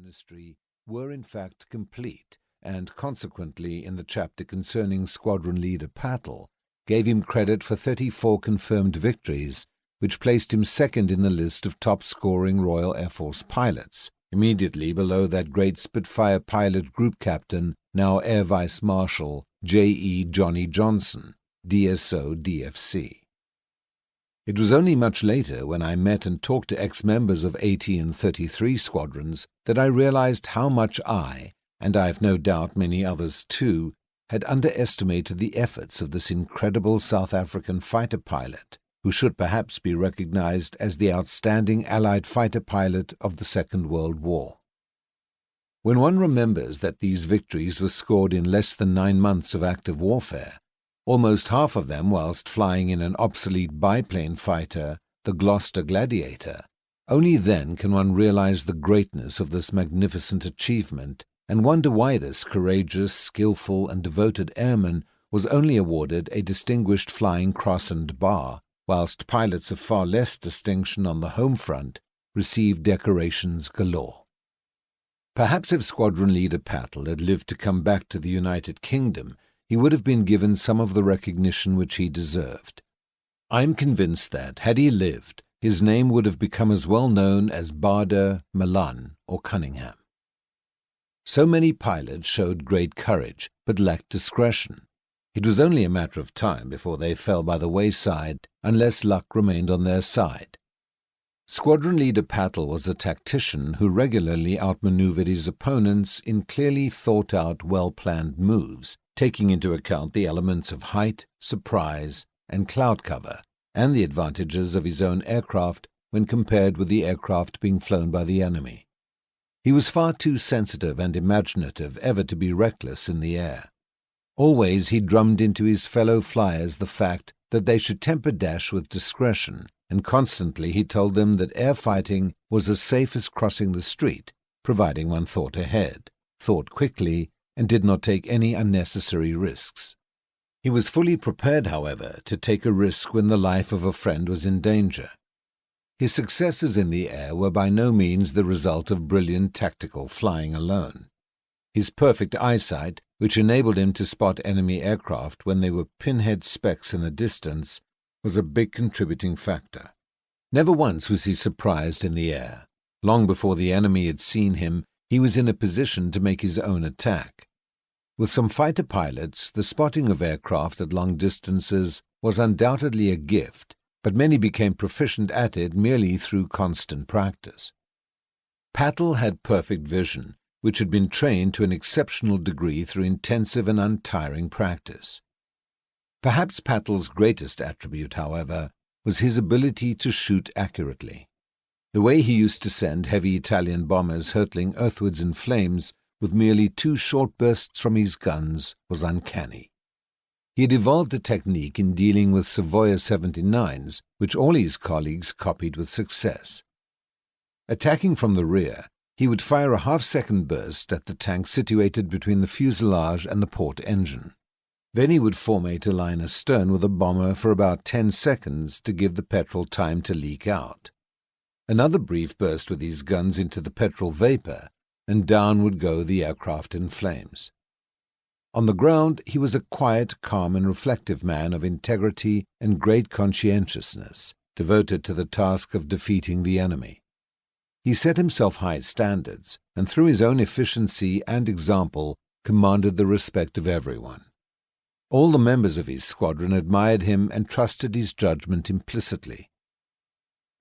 ministry were in fact complete, and consequently in the chapter concerning Squadron Leader Pattle, gave him credit for 34 confirmed victories, which placed him second in the list of top-scoring Royal Air Force pilots, immediately below that great Spitfire pilot group captain, now Air Vice Marshal J.E. Johnny Johnson, DSO DFC. It was only much later, when I met and talked to ex-members of 80 and 33 squadrons, that I realized how much I, and I have no doubt many others too, had underestimated the efforts of this incredible South African fighter pilot, who should perhaps be recognized as the outstanding Allied fighter pilot of the Second World War. When one remembers that these victories were scored in less than 9 months of active warfare, almost half of them whilst flying in an obsolete biplane fighter, the Gloucester Gladiator, only then can one realize the greatness of this magnificent achievement and wonder why this courageous, skillful, and devoted airman was only awarded a Distinguished Flying Cross and Bar, whilst pilots of far less distinction on the home front received decorations galore. Perhaps if Squadron Leader Pattle had lived to come back to the United Kingdom, he would have been given some of the recognition which he deserved. I am convinced that, had he lived, his name would have become as well known as Bader, Milan, or Cunningham. So many pilots showed great courage, but lacked discretion. It was only a matter of time before they fell by the wayside, unless luck remained on their side. Squadron Leader Pattle was a tactician who regularly outmaneuvered his opponents in clearly thought-out, well-planned moves, taking into account the elements of height, surprise, and cloud cover, and the advantages of his own aircraft when compared with the aircraft being flown by the enemy. He was far too sensitive and imaginative ever to be reckless in the air. Always he drummed into his fellow flyers the fact that they should temper dash with discretion, and constantly he told them that air fighting was as safe as crossing the street, providing one thought ahead, thought quickly, and did not take any unnecessary risks. He was fully prepared, however, to take a risk when the life of a friend was in danger. His successes in the air were by no means the result of brilliant tactical flying alone. His perfect eyesight, which enabled him to spot enemy aircraft when they were pinhead specks in the distance, was a big contributing factor. Never once was he surprised in the air. Long before the enemy had seen him, he was in a position to make his own attack. With some fighter pilots, the spotting of aircraft at long distances was undoubtedly a gift, but many became proficient at it merely through constant practice. Pattle had perfect vision, which had been trained to an exceptional degree through intensive and untiring practice. Perhaps Pattle's greatest attribute, however, was his ability to shoot accurately. The way he used to send heavy Italian bombers hurtling earthwards in flames with merely 2 short bursts from his guns was uncanny. He had evolved a technique in dealing with Savoia 79s, which all his colleagues copied with success. Attacking from the rear, he would fire a half-second burst at the tank situated between the fuselage and the port engine. Then he would formate a line astern with a bomber for about 10 seconds to give the petrol time to leak out. Another brief burst with his guns into the petrol vapor, and down would go the aircraft in flames. On the ground, he was a quiet, calm, and reflective man of integrity and great conscientiousness, devoted to the task of defeating the enemy. He set himself high standards, and through his own efficiency and example commanded the respect of everyone. All the members of his squadron admired him and trusted his judgment implicitly.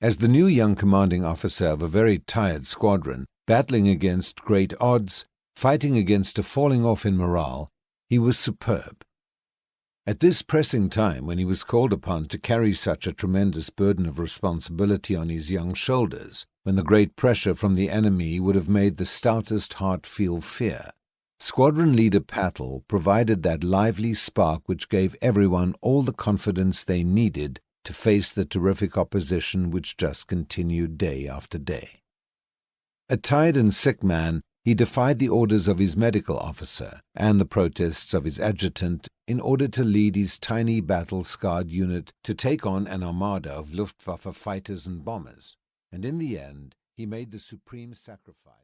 As the new young commanding officer of a very tired squadron, battling against great odds, fighting against a falling off in morale, he was superb. At this pressing time, when he was called upon to carry such a tremendous burden of responsibility on his young shoulders, when the great pressure from the enemy would have made the stoutest heart feel fear, Squadron Leader Pattle provided that lively spark which gave everyone all the confidence they needed to face the terrific opposition which just continued day after day. A tired and sick man, he defied the orders of his medical officer and the protests of his adjutant in order to lead his tiny battle-scarred unit to take on an armada of Luftwaffe fighters and bombers, and in the end he made the supreme sacrifice.